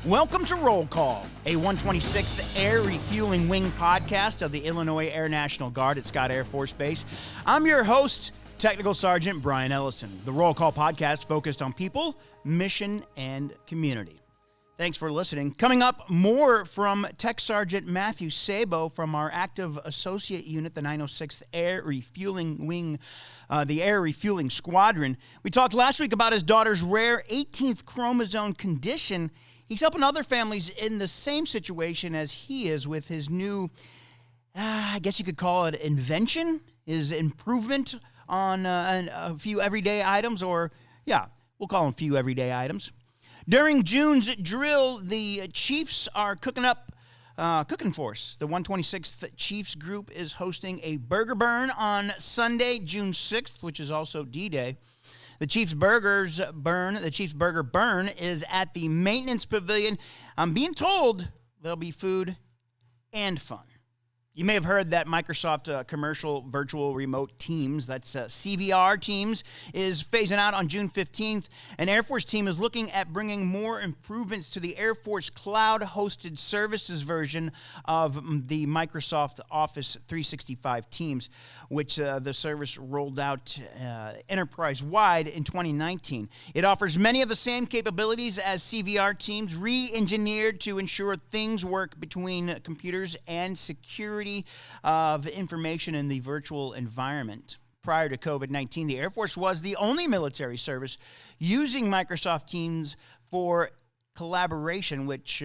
Welcome to Roll Call, a 126th Air Refueling Wing podcast of the Illinois Air National Guard at Scott Air Force Base. I'm your host, Technical Sergeant Brian Ellison. The Roll Call podcast focused on people, mission, and community. Thanks for listening. Coming up, more from Tech Sergeant Matthew Sabo from our active associate unit, the 906th Air Refueling Wing, the Air Refueling Squadron. We talked last week about his daughter's rare 18th chromosome condition. He's helping other families in the same situation as he is with his new, I guess you could call it invention, his improvement on a few everyday items, or, yeah, we'll call them few everyday items. During June's drill, the Chiefs are cooking for us. The 126th Chiefs group is hosting a burger burn on Sunday, June 6th, which is also D-Day. The Chiefs Burger Burn is at the Maintenance Pavilion. I'm being told there'll be food and fun. You may have heard that Microsoft commercial virtual remote Teams, that's CVR Teams, is phasing out on June 15th. An Air Force team is looking at bringing more improvements to the Air Force cloud-hosted services version of the Microsoft Office 365 Teams, which the service rolled out enterprise-wide in 2019. It offers many of the same capabilities as CVR Teams, re-engineered to ensure things work between computers and security of information in the virtual environment. Prior to COVID-19, the Air Force was the only military service using Microsoft Teams for collaboration, which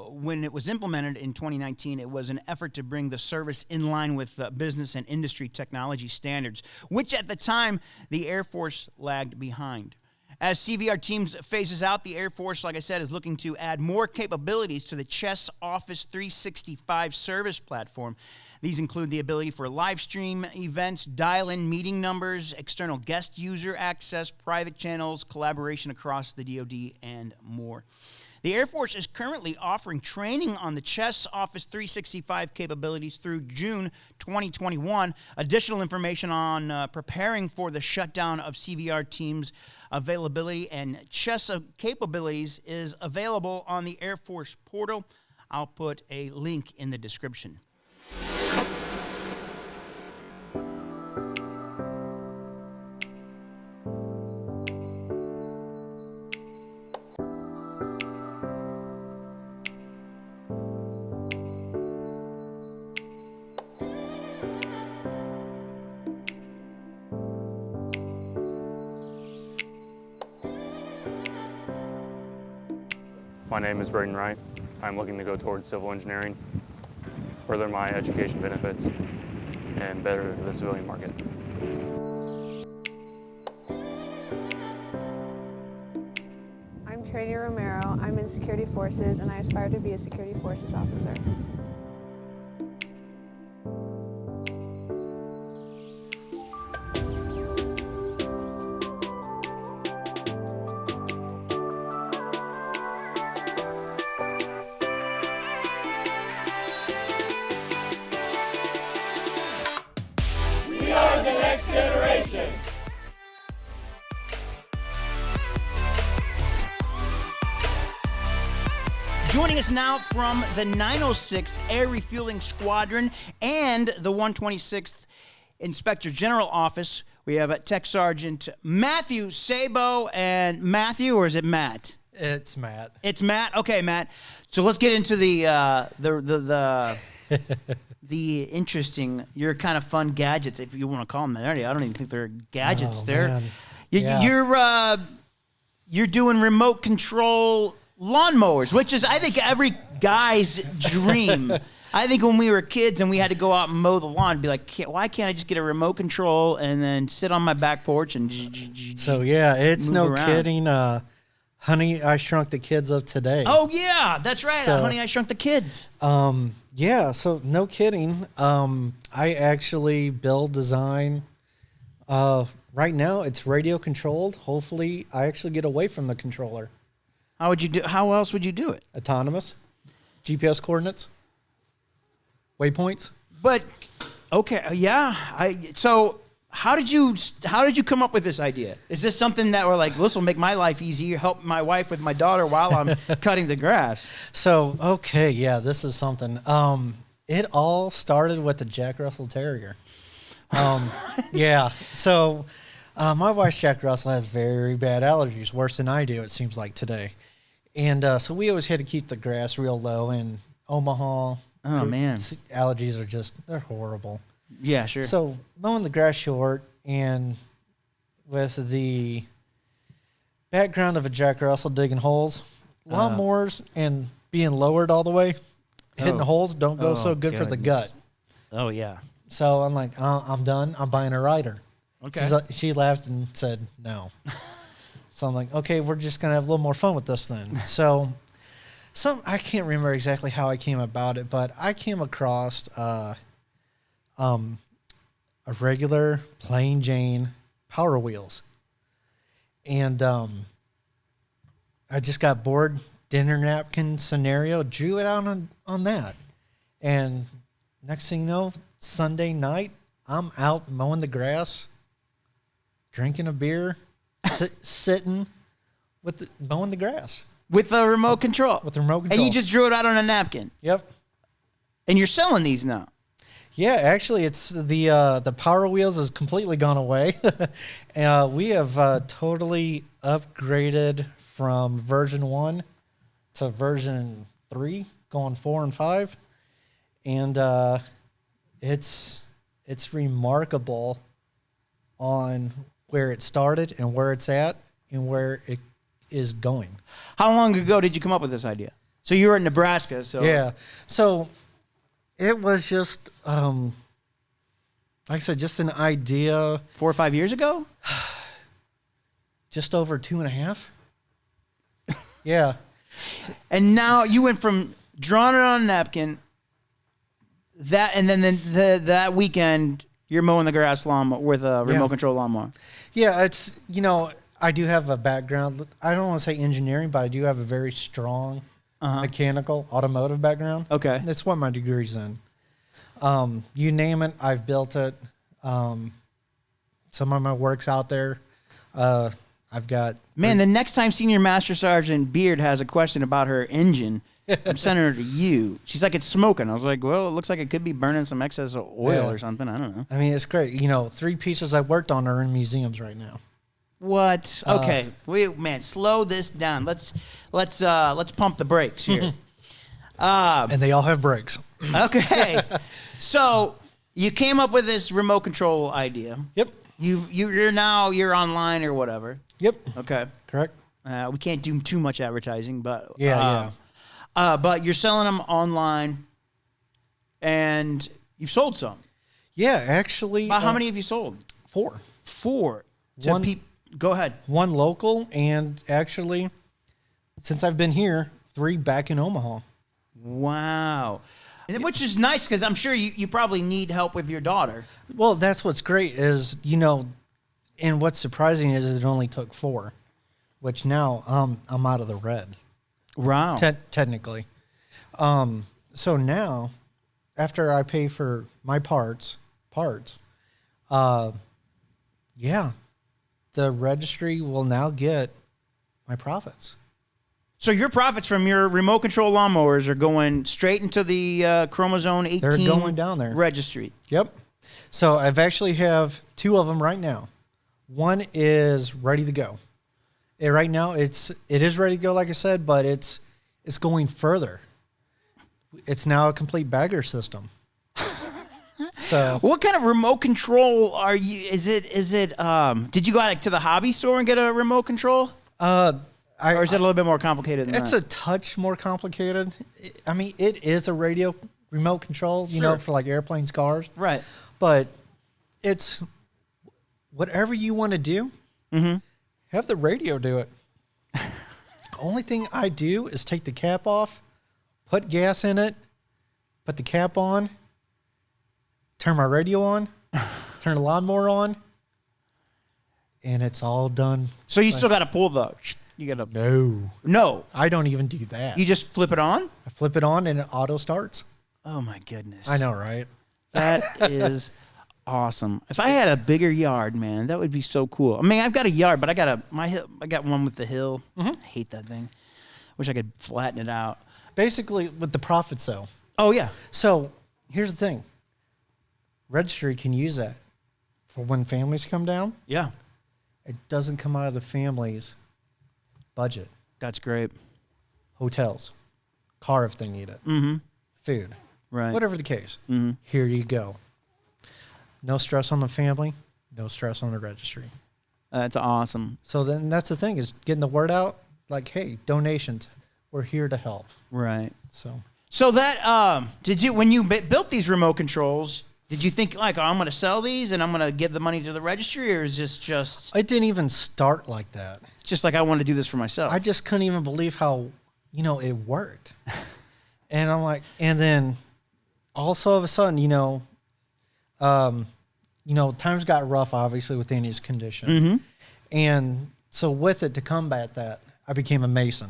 when it was implemented in 2019, it was an effort to bring the service in line with business and industry technology standards, which at the time the Air Force lagged behind. As CVR Teams phases out, the Air Force, like I said, is looking to add more capabilities to the Chess Office 365 service platform. These include the ability for live stream events, dial-in meeting numbers, external guest user access, private channels, collaboration across the DoD, and more. The Air Force is currently offering training on the Chess Office 365 capabilities through June 2021. Additional information on preparing for the shutdown of CVR Teams availability and Chess capabilities is available on the Air Force portal. I'll put a link in the description. My name is Braden Wright. I'm looking to go towards civil engineering, further my education benefits, and better the civilian market. I'm Trinity Romero. I'm in Security Forces, and I aspire to be a Security Forces officer. Joining us now from the 906th Air Refueling Squadron and the 126th Inspector General Office, we have Tech Sergeant Matthew Sabo. And Matthew, or is it Matt? It's Matt. It's Matt? Okay, Matt. So let's get into the interesting, your kind of fun gadgets, if you want to call them that. I don't even think they're gadgets. You're doing remote control lawnmowers, which is, I think, every guy's dream. I think when we were kids and we had to go out and mow the lawn, be like, why can't I just get a remote control and then sit on my back porch and So, yeah, it's no around. kidding. Honey, I Shrunk the Kids of today. Oh, yeah, that's right. So, Honey, I Shrunk the Kids. Yeah, so no kidding. I actually build, design. Right now, it's radio controlled. Hopefully, I actually get away from the controller. How else would you do it? Autonomous, GPS coordinates, waypoints. But okay, yeah. So how did you come up with this idea? Is this something that we're like, this will make my life easier, help my wife with my daughter while I'm cutting the grass? So, okay, yeah, this is something. It all started with the Jack Russell Terrier. Yeah, so my wife's Jack Russell has very bad allergies, worse than I do, it seems like today. And so we always had to keep the grass real low in Omaha. Oh, man. Allergies are just, they're horrible. Yeah, sure. So mowing the grass short and with the background of a Jack Russell digging holes, lawnmowers and being lowered all the way, hitting the holes don't go so good for the gut. Oh, yeah. So I'm like, I'm done. I'm buying a rider. Okay. She laughed and said no. So I'm like, okay, we're just going to have a little more fun with this then. So I can't remember exactly how I came about it, but I came across a regular plain Jane Power Wheels. And I just got bored, dinner napkin scenario, drew it out on that. And next thing you know, Sunday night, I'm out mowing the grass, drinking a beer, sitting mowing the grass. With the remote control? With the remote control. And you just drew it out on a napkin? Yep. And you're selling these now? Yeah, actually, it's the Power Wheels has completely gone away. We have totally upgraded from version 1 to version 3, going 4 and 5. And it's remarkable on where it started and where it's at and where it is going. How long ago did you come up with this idea? So you were in Nebraska, so... Yeah. So it was just, like I said, just an idea. 4 or 5 years ago? Just over 2.5. Yeah. And now you went from drawing it on a napkin, and then that weekend you're mowing the grass lawnmower with a remote control lawnmower. Yeah, it's, I do have a background. I don't want to say engineering, but I do have a very strong mechanical, automotive background. Okay. That's what my degree's in. You name it, I've built it. Some of my work's out there. I've got... Man, the next time Senior Master Sergeant Beard has a question about her engine, I'm sending her to you. She's like, it's smoking. I was like, well, it looks like it could be burning some excess oil or something. I don't know. I mean, it's great. 3 pieces I worked on are in museums right now. What? Okay, slow this down. Let's pump the brakes here. And they all have brakes. Okay, so you came up with this remote control idea. Yep. You're online or whatever. Yep. Okay. Correct. We can't do too much advertising, but but you're selling them online, and you've sold some. Yeah, actually. How many have you sold? 4. 4. Go ahead. 1 local, and actually, since I've been here, 3 back in Omaha. Wow. And which is nice because I'm sure you probably need help with your daughter. Well, that's what's great is, and what's surprising is it only took 4, which now I'm out of the red. Wow. Technically. So now, after I pay for my parts, the registry will now get my profits. So your profits from your remote control lawnmowers are going straight into the chromosome 18 They're going down there. registry. Yep. So I've actually have 2 of them right now. One is ready to go. And right now it is ready to go, like I said, but it's going further. It's now a complete bagger system. So what kind of remote control are you? Is it? Did you go to the hobby store and get a remote control? Or is it a little bit more complicated than that? It's a touch more complicated. I mean, it is a radio remote control, for like airplanes, cars. Right. But it's whatever you want to do, have the radio do it. Only thing I do is take the cap off, put gas in it, put the cap on, turn my radio on, turn the lawnmower on, and it's all done. So you still got to pull the... You got to... No. I don't even do that. You just flip it on? I flip it on and it auto starts. Oh, my goodness. I know, right? That is awesome. If I had a bigger yard, man, that would be so cool. I mean, I've got a yard, but I got one with the hill. I hate that thing. Wish I could flatten it out. Basically, with the profits, though. Oh, yeah. So here's the thing. Registry can use that for when families come down. Yeah. It doesn't come out of the family's budget. That's great. Hotels, car if they need it, food, Right. whatever the case. Here you go. No stress on the family, no stress on the registry. That's awesome. So then that's the thing, is getting the word out, like, hey, donations, we're here to help. Right. So that, did you, when you built these remote controls, did you think, like, oh, I'm going to sell these and I'm going to give the money to the registry, or is this just... it didn't even start like that. It's just like I want to do this for myself. I just couldn't even believe how, it worked. And I'm like, and then also all of a sudden, times got rough, obviously, with Andy's condition. And so with it, to combat that, I became a Mason.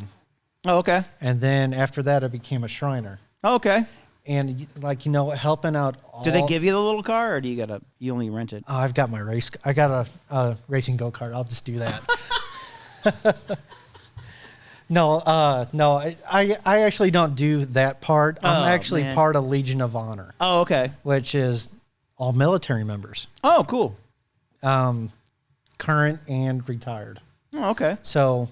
Oh, okay. And then after that, I became a Shriner. Oh, okay. And helping out all... Do they give you the little car, or do you only rent it? Oh, I've got I got a racing go-kart. I'll just do that. No, I actually don't do that part. I'm actually part of Legion of Honor. Oh, okay. Which is all military members. Oh, cool. Current and retired. Oh, okay. So,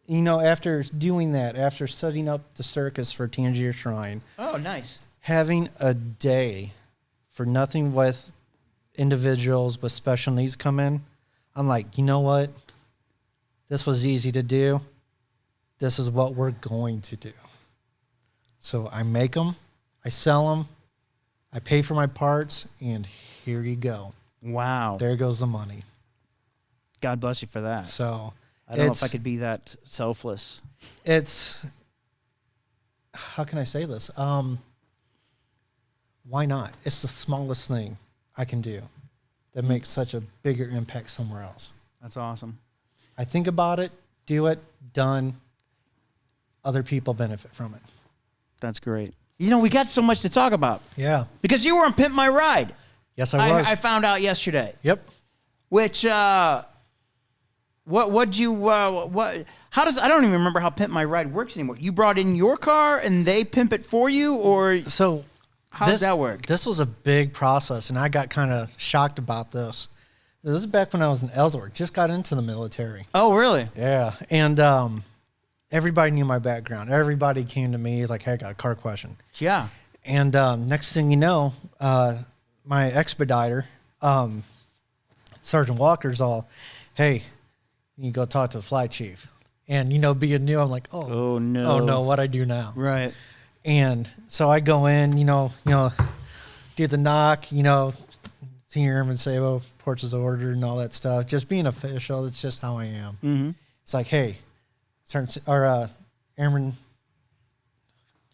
after doing that, after setting up the circus for Tangier Shrine. Oh, nice. Having a day for nothing with individuals with special needs come in, I'm like, you know what? This was easy to do. This is what we're going to do. So I make them, I sell them, I pay for my parts, and here you go. Wow. There goes the money. God bless you for that. So I don't know if I could be that selfless. It's, how can I say this? Why not? It's the smallest thing I can do that makes such a bigger impact somewhere else. That's awesome. I think about it, do it, done. Other people benefit from it. That's great. We got so much to talk about. Yeah. Because you were on Pimp My Ride. Yes, I was. I found out yesterday. Yep. Which, how does, I don't even remember how Pimp My Ride works anymore. You brought in your car and they pimp it for you, or so how does that work? This was a big process, and I got kind of shocked about this. This is back when I was in Ellsworth, just got into the military. Oh, really? Yeah. And everybody knew my background. Everybody came to me like, hey, I got a car question. Yeah. And next thing you know, my expediter, Sergeant Walker's all, hey, you go talk to the flight chief. And, being new, I'm like, oh no, what I do now? Right. And so I go in, do the knock, Senior Airman Sabo, ports of order and all that stuff. Just being official, it's just how I am. Mm-hmm. It's like, hey, Airman,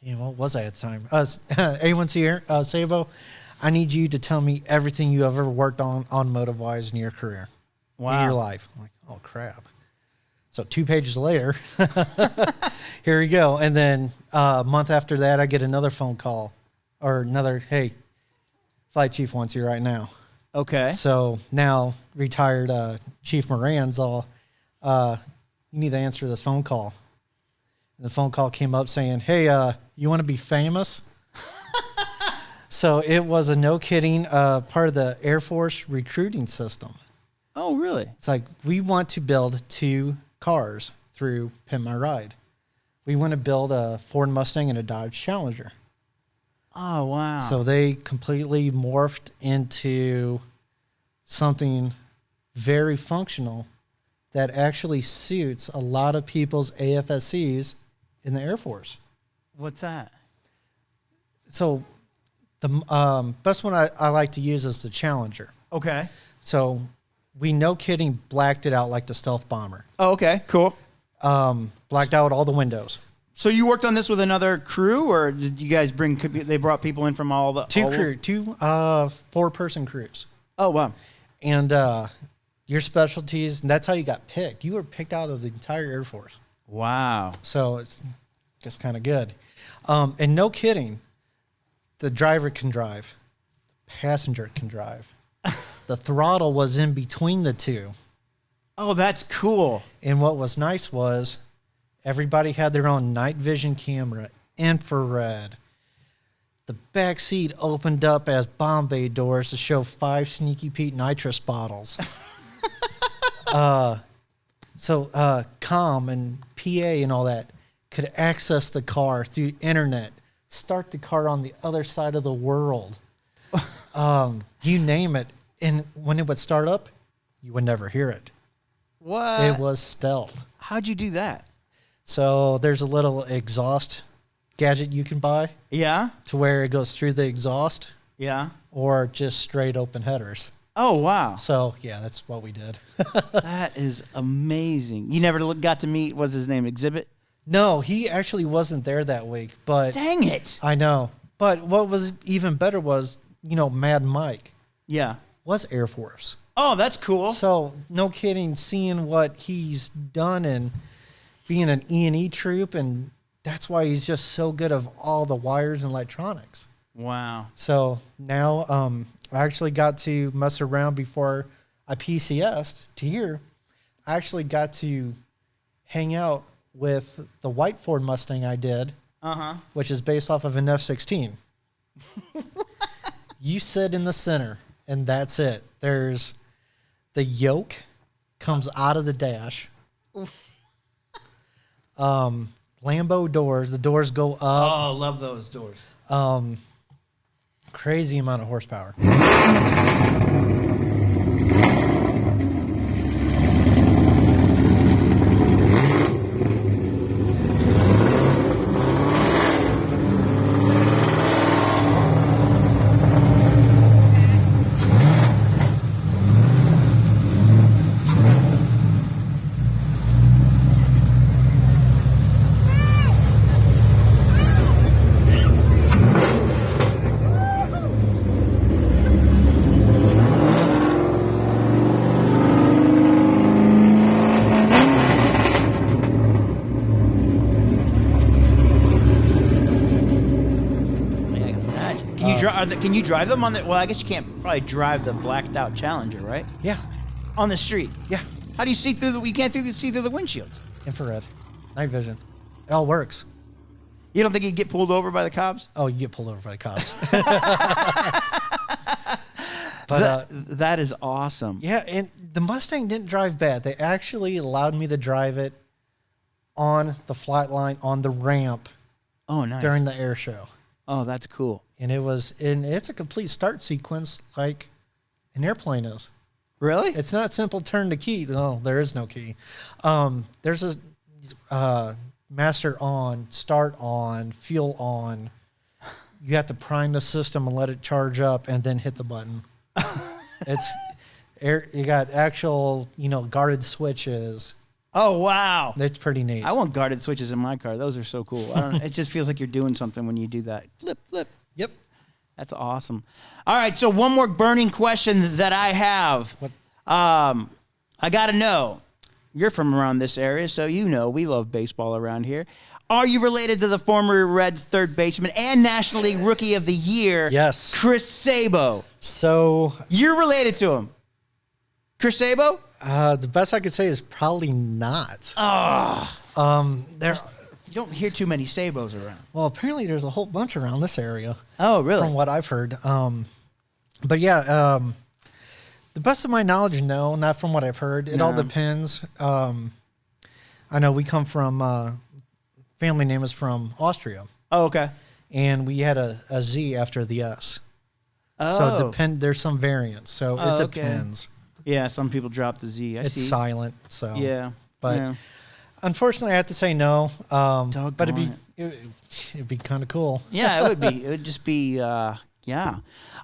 what was I at the time? A1C Sabo, I need you to tell me everything you ever worked on automotive-wise in your career. Wow. In your life. I'm like, oh, crap. So 2 pages later, here we go. And then a month after that, I get another phone call or another, hey, flight chief wants you right now. Okay. So now retired Chief Moran's all, you need to answer this phone call. And the phone call came up saying, hey, you want to be famous? So it was a no kidding part of the Air Force recruiting system. Oh, really? It's like, we want to build 2 cars through Pimp My Ride. We want to build a Ford Mustang and a Dodge Challenger. Oh, wow. So they completely morphed into something very functional that actually suits a lot of people's AFSCs in the Air Force. What's that? So the best one I like to use is the Challenger. Okay. So we, no kidding, blacked it out like the stealth bomber. Oh, okay. Cool. Blacked out all the windows. So you worked on this with another crew, or did you guys they brought people in from all the... Two 4-person crews. Oh, wow. And your specialties, and that's how you got picked. You were picked out of the entire Air Force. Wow. So it's just kind of good. And no kidding, the driver can drive, the passenger can drive, The throttle was in between the two. Oh, that's cool. And what was nice was everybody had their own night vision camera, infrared. The back seat opened up as Bombay doors to show 5 Sneaky Pete nitrous bottles. So COM and PA and all that could access the car through internet, start the car on the other side of the world. You name it. And when it would start up, you would never hear it. What? It was stealth. How'd you do that? So there's a little exhaust gadget you can buy Yeah? to where it goes through the exhaust Yeah. or just straight open headers. Oh, wow. So, yeah, that's what we did. That is amazing. You never got to meet, what's his name, Exhibit? No, he actually wasn't there that week, but Dang it. I know. But what was even better was, Mad Mike Yeah. was Air Force. Oh, that's cool. So, no kidding, seeing what he's done and being an E&E troop, and that's why he's just so good of all the wires and electronics. Wow. So now I actually got to mess around before I PCS'd to here. I actually got to hang out with the white Ford Mustang I did, which is based off of an F-16. You sit in the center, and that's it. There's the yoke comes out of the dash. Lambo doors. The doors go up. Oh, love those doors. Crazy amount of horsepower. Can you drive them on the? Well, I guess you can't probably drive the blacked out Challenger, right? Yeah, On the street. yeah. How do you see through the? You can't see through the windshield. Infrared, night vision. It all works. You don't think you'd get pulled over by the cops? Oh, you get pulled over by the cops. But That is awesome. yeah, and the Mustang didn't drive bad. They actually allowed me to drive it on the flat line on the ramp Oh, nice. during the air show. Oh, that's cool. And it's a complete start sequence like an airplane is. Really? It's not simple turn the key. No, there is no key. There's a master on, start on, fuel on. You have to prime the system and let it charge up and then hit the button. It's air. You got actual, guarded switches. Oh, wow. It's pretty neat. I want guarded switches in my car. Those are so cool. I don't, it just feels like you're doing something when you do that. Flip, flip. Yep. That's awesome. All right, so one more burning question that I have. What? I got to know. You're from around this area, so we love baseball around here. Are you related to the former Reds third baseman and National League Rookie of the Year, Yes. Chris Sabo? So You're related to him. Chris Sabo? the best I could say is probably not. You don't hear too many Sabos around. Well, apparently there's a whole bunch around this area. Oh, really? From what I've heard. But yeah, the best of my knowledge, no, not from what I've heard. It all No. depends. I know we come from, family name is from Austria, Oh, okay. and we had a Z after the S. Oh. So there's some variants. So Oh, it okay. depends. Yeah, some people drop the Z. It's see. silent. So Yeah. But yeah. unfortunately, I have to say no. But Doggone it'd be kind of cool. Yeah, it would be. It would just be, yeah.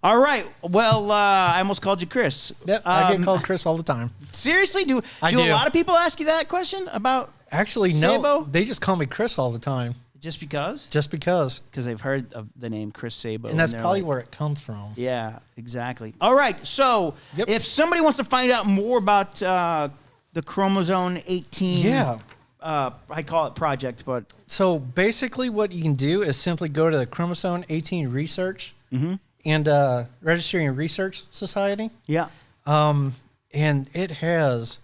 All right. Well, I almost called you Chris. Yep, I get called Chris all the time. Seriously? Do I a do. lot of people ask you that question about Actually, no. Sabo? They just call me Chris all the time, just because? just because. Because they've heard of the name Chris Sabo. And that's they're probably like, where it comes from. Yeah, exactly. All right. So Yep. if somebody wants to find out more about the Chromosome 18, Yeah. I call it project, but So basically, what you can do is simply go to the Chromosome 18 Research, and Registry and Research Society. Yeah. And it has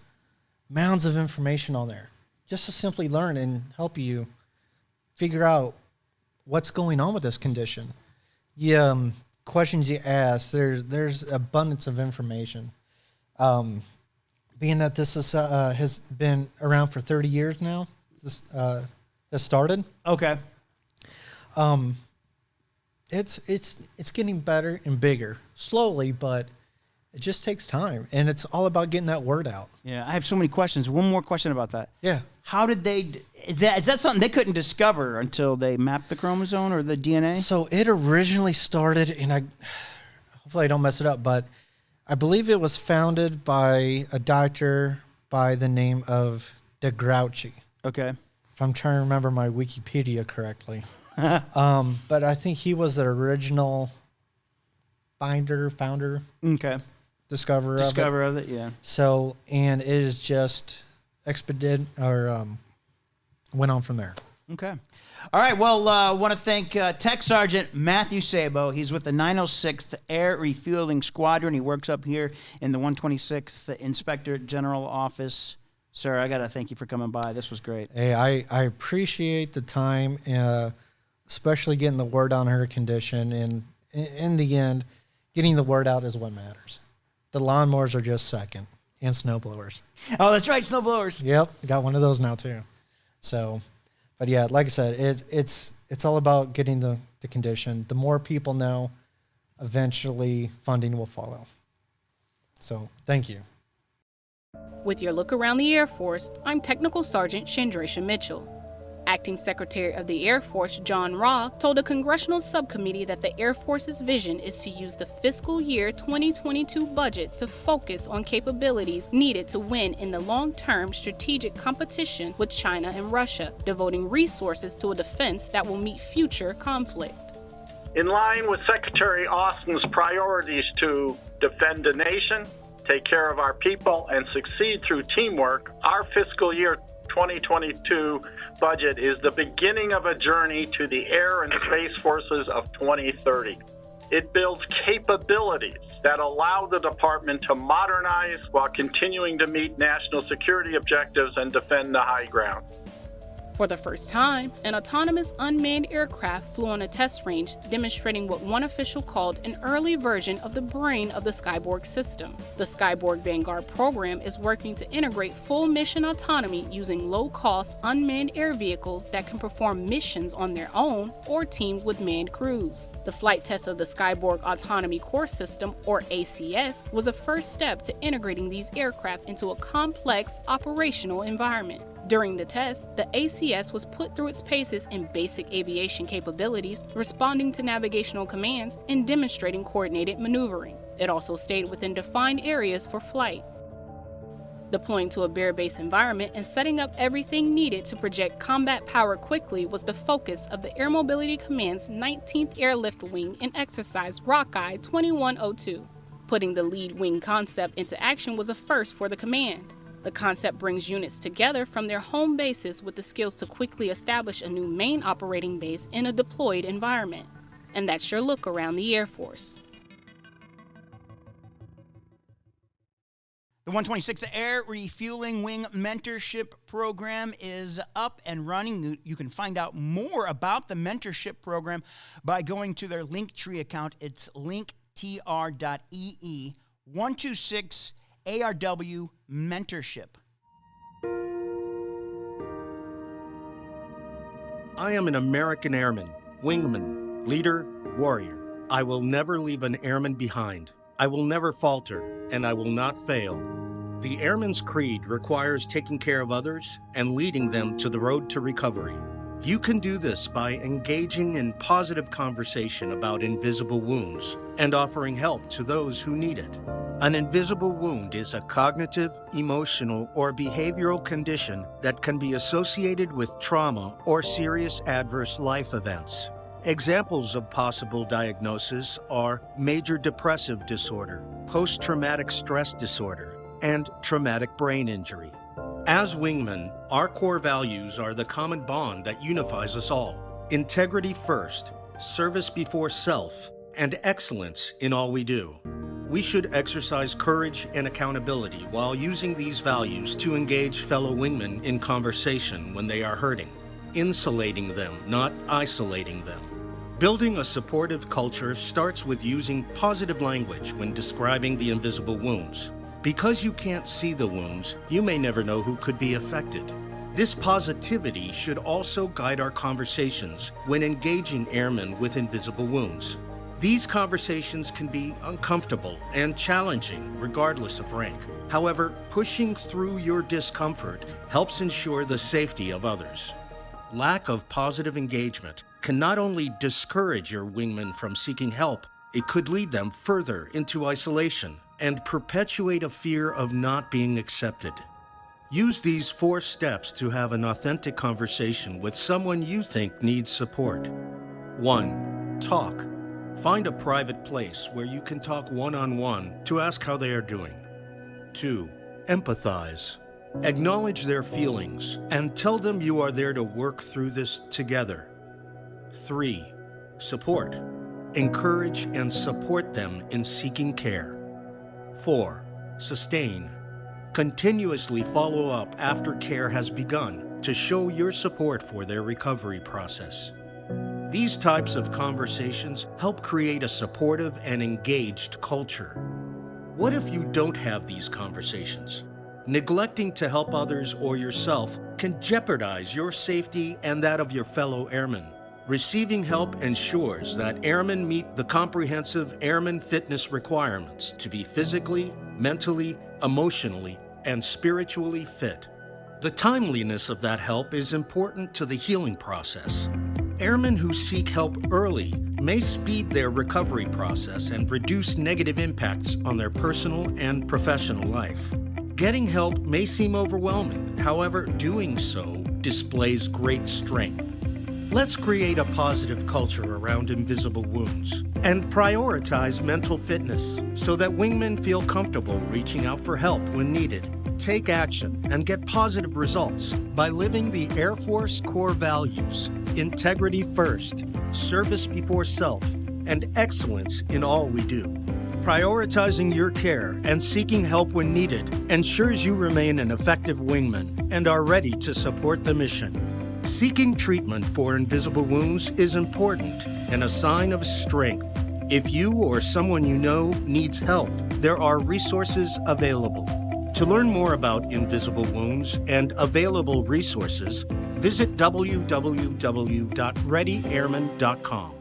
mounds of information on there just to simply learn and help you figure out what's going on with this condition. Questions you ask, there's abundance of information. Being that this is, has been around for 30 years now, this has started. Okay. It's getting better and bigger, slowly, but it just takes time, and it's all about getting that word out. Yeah, I have so many questions. One more question about that. Yeah. How did they? Is that something they couldn't discover until they mapped the chromosome or the DNA? So it originally started, and hopefully I don't mess it up, but I believe it was founded by a doctor by the name of De Grouchy. Okay. If I'm trying to remember my Wikipedia correctly. But I think he was the original founder, Okay. discoverer of it, yeah. So, and it is just went on from there. Okay. All right. Well, I want to thank Tech Sergeant Matthew Sabo. He's with the 906th Air Refueling Squadron. He works up here in the 126th Inspector General Office. Sir, I got to thank you for coming by. This was great. Hey, I appreciate the time, especially getting the word on her condition. And in the end, getting the word out is what matters. The lawnmowers are just second, and snowblowers. Oh, that's right, snowblowers. Yep, got one of those now too. So, but yeah, like I said, it's all about getting the condition. The more people know, eventually funding will follow. So, thank you. With your look around the Air Force, I'm Technical Sergeant Chandracia Mitchell. Acting Secretary of the Air Force John Raw told a congressional subcommittee that the Air Force's vision is to use the fiscal year 2022 budget to focus on capabilities needed to win in the long-term strategic competition with China and Russia, devoting resources to a defense that will meet future conflict. In line with Secretary Austin's priorities to defend the nation, take care of our people, and succeed through teamwork, our fiscal year 2022 budget is the beginning of a journey to the Air and Space Forces of 2030. It builds capabilities that allow the department to modernize while continuing to meet national security objectives and defend the high ground. For the first time, an autonomous unmanned aircraft flew on a test range, demonstrating what one official called an early version of the brain of the Skyborg system. The Skyborg Vanguard program is working to integrate full mission autonomy using low-cost unmanned air vehicles that can perform missions on their own or teamed with manned crews. The flight test of the Skyborg Autonomy Core System, or ACS, was a first step to integrating these aircraft into a complex operational environment. During the test, the ACS was put through its paces in basic aviation capabilities, responding to navigational commands, and demonstrating coordinated maneuvering. It also stayed within defined areas for flight. Deploying to a bare-base environment and setting up everything needed to project combat power quickly was the focus of the Air Mobility Command's 19th Airlift Wing in exercise Rockeye 2102. Putting the lead wing concept into action was a first for the command. The concept brings units together from their home bases with the skills to quickly establish a new main operating base in a deployed environment. And that's your look around the Air Force. The 126th Air Refueling Wing Mentorship Program is up and running. You can find out more about the mentorship program by going to their Linktree account. It's Linktr.ee 126 ARW Mentorship. I am an American airman, wingman, leader, warrior. I will never leave an airman behind. I will never falter, and I will not fail. The Airman's Creed requires taking care of others and leading them to the road to recovery. You can do this by engaging in positive conversation about invisible wounds and offering help to those who need it. An invisible wound is a cognitive, emotional, or behavioral condition that can be associated with trauma or serious adverse life events. Examples of possible diagnoses are major depressive disorder, post-traumatic stress disorder, and traumatic brain injury. As wingmen, our core values are the common bond that unifies us all. Integrity first, service before self, and excellence in all we do. We should exercise courage and accountability while using these values to engage fellow wingmen in conversation when they are hurting, insulating them, not isolating them. Building a supportive culture starts with using positive language when describing the invisible wounds. Because you can't see the wounds, you may never know who could be affected. This positivity should also guide our conversations when engaging airmen with invisible wounds. These conversations can be uncomfortable and challenging regardless of rank. However, pushing through your discomfort helps ensure the safety of others. Lack of positive engagement can not only discourage your wingmen from seeking help, it could lead them further into isolation and perpetuate a fear of not being accepted. Use these 4 steps to have an authentic conversation with someone you think needs support. 1. Talk. Find a private place where you can talk one-on-one to ask how they are doing. 2. Empathize. Acknowledge their feelings and tell them you are there to work through this together. 3. Support. Encourage and support them in seeking care. 4. Sustain. Continuously follow up after care has begun to show your support for their recovery process. These types of conversations help create a supportive and engaged culture. What if you don't have these conversations? Neglecting to help others or yourself can jeopardize your safety and that of your fellow airmen. Receiving help ensures that airmen meet the comprehensive airman fitness requirements to be physically, mentally, emotionally, and spiritually fit. The timeliness of that help is important to the healing process. Airmen who seek help early may speed their recovery process and reduce negative impacts on their personal and professional life. Getting help may seem overwhelming, however, doing so displays great strength. Let's create a positive culture around invisible wounds and prioritize mental fitness so that wingmen feel comfortable reaching out for help when needed. Take action and get positive results by living the Air Force core values: integrity first, service before self, and excellence in all we do. Prioritizing your care and seeking help when needed ensures you remain an effective wingman and are ready to support the mission. Seeking treatment for invisible wounds is important and a sign of strength. If you or someone you know needs help, there are resources available. To learn more about invisible wounds and available resources, visit www.readyairman.com.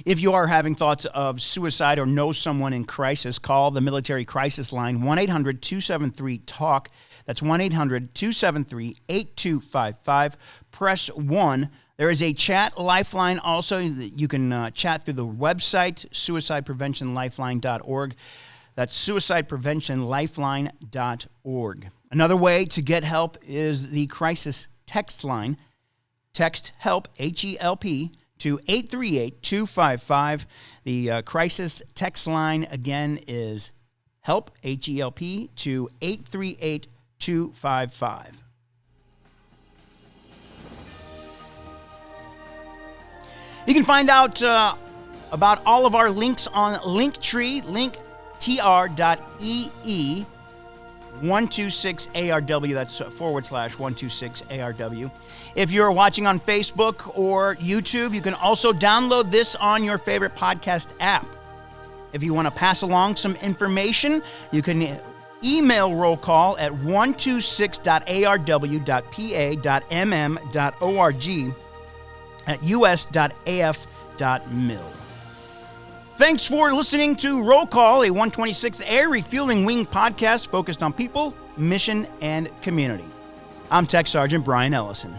If you are having thoughts of suicide or know someone in crisis, call the military crisis line, 1-800-273-TALK. That's 1-800-273-8255. Press 1. There is a chat lifeline also that you can chat through the website, suicidepreventionlifeline.org. That's suicidepreventionlifeline.org. Another way to get help is the crisis text line. Text HELP, H-E-L-P, to 838-255. The crisis text line again is HELP, H-E-L-P, to 838-255. You can find out about all of our links on Linktree, Linktr.ee, 126ARW, that's /126ARW. If you're watching on Facebook or YouTube, you can also download this on your favorite podcast app. If you want to pass along some information, you can email roll call at 126.arw.pa.mm.org at us.af.mil. Thanks for listening to Roll Call, a 126th Air Refueling Wing podcast focused on people, mission, and community. I'm Tech Sergeant Brian Ellison.